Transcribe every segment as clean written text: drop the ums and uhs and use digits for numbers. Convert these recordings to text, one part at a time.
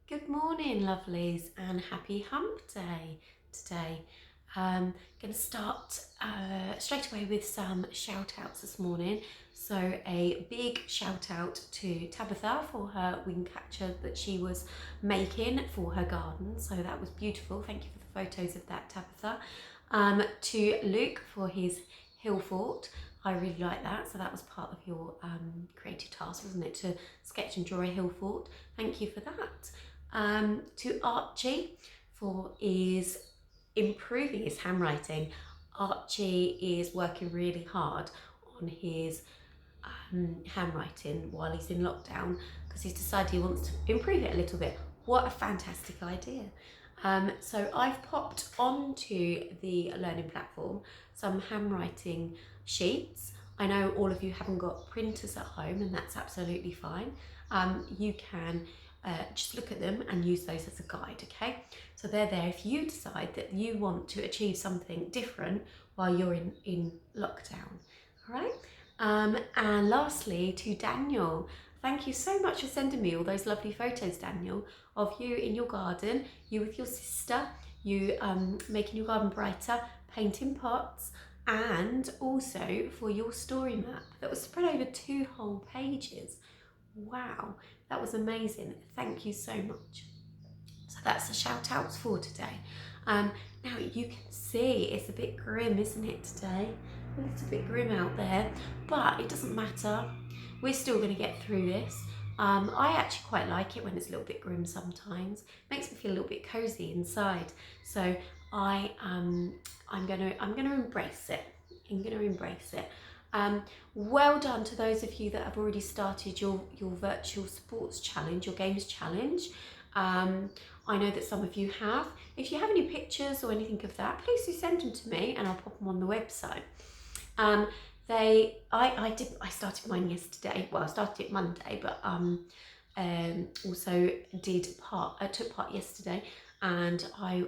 Good morning, lovelies, and happy hump day today. Going to start straight away with some shout outs this morning. So, a big shout out to Tabitha for her wing catcher that she was making for her garden. So, that was beautiful. Thank you for the photos of that, Tabitha. To Luke for his hill fort. I really like that. So, that was part of your creative task, wasn't it? To sketch and draw a hill fort. Thank you for that. To Archie for his improving his handwriting. Archie is working really hard on his handwriting while he's in lockdown because he's decided he wants to improve it a little bit. What a fantastic idea! So I've popped onto the learning platform some handwriting sheets. I know all of you haven't got printers at home, and that's absolutely fine. You can just look at them and use those as a guide, okay? So they're there if you decide that you want to achieve something different while you're in lockdown, all right? And lastly, to Daniel, thank you so much for sending me all those lovely photos, Daniel, of you in your garden, you with your sister, you making your garden brighter, painting pots, and also for your story map that was spread over 2 whole pages. Wow, that was amazing. Thank you so much. So that's the shout outs for today. Now you can see it's a bit grim, isn't it, today? A little bit grim out there, but it doesn't matter. We're still going to get through this. I actually quite like it when it's a little bit grim sometimes. It makes me feel a little bit cozy inside. So I'm gonna embrace it. I'm gonna embrace it. Well done to those of you that have already started your virtual sports challenge, your games challenge. I know that some of you have. If you have any pictures or anything of that, please do send them to me and I'll pop them on the website. I started mine yesterday. Well, I started it Monday, but also took part yesterday, and I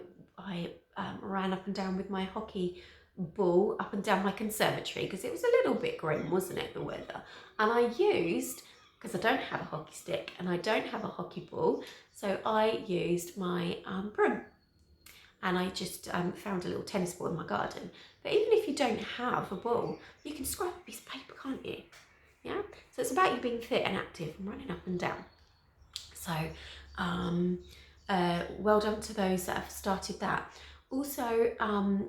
ran up and down with my hockey ball up and down my conservatory because it was a little bit grim, wasn't it, the weather? And I used, because I don't have a hockey stick and I don't have a hockey ball, so I used my broom, and I just found a little tennis ball in my garden. But even if you don't have a ball, you can scrap a piece of paper, can't you? Yeah. So it's about you being fit and active and running up and down. So well done to those that have started that. Also,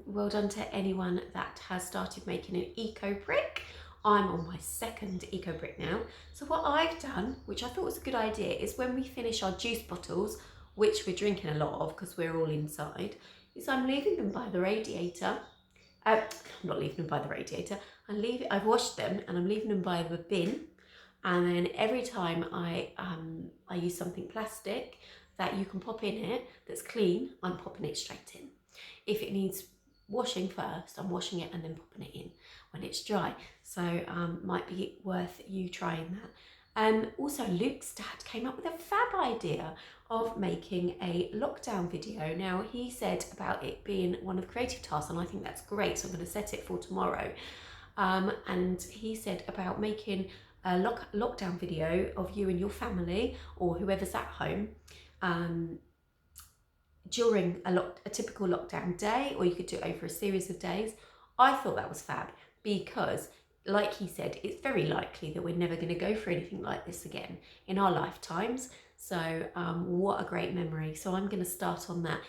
well done to anyone that has started making an eco brick. I'm on my second eco brick now. So what I've done, which I thought was a good idea, is when we finish our juice bottles, which we're drinking a lot of because we're all inside, is I'm leaving them by the radiator. I'm not leaving them by the radiator. I've washed them and I'm leaving them by the bin. And then every time I use something plastic that you can pop in it that's clean, I'm popping it straight in. If it needs washing first, I'm washing it and then popping it in when it's dry. So might be worth you trying that. Also, Luke's dad came up with a fab idea of making a lockdown video. Now, he said about it being one of the creative tasks, and I think that's great, so I'm going to set it for tomorrow. And he said about making a lockdown video of you and your family or whoever's at home during a typical lockdown day, or you could do it over a series of days. I thought that was fab because, like he said, it's very likely that we're never going to go for anything like this again in our lifetimes. So what a great memory. So I'm going to start on that,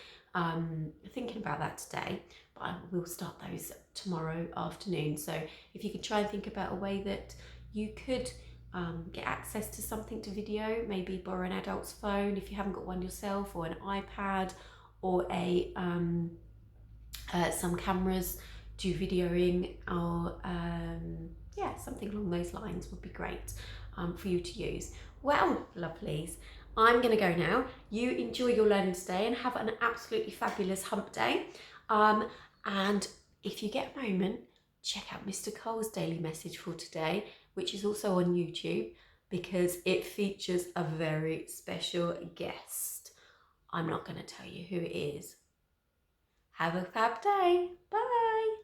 thinking about that today, but I will start those tomorrow afternoon. So if you could try and think about a way that you could get access to something to video, maybe borrow an adult's phone if you haven't got one yourself, or an iPad, or some cameras, do videoing, or yeah, something along those lines would be great for you to use. Well, lovelies, I'm going to go now. You enjoy your learning today and have an absolutely fabulous hump day. And if you get a moment, check out Mr. Cole's daily message for today, which is also on YouTube, because it features a very special guest. I'm not going to tell you who it is. Have a fab day. Bye.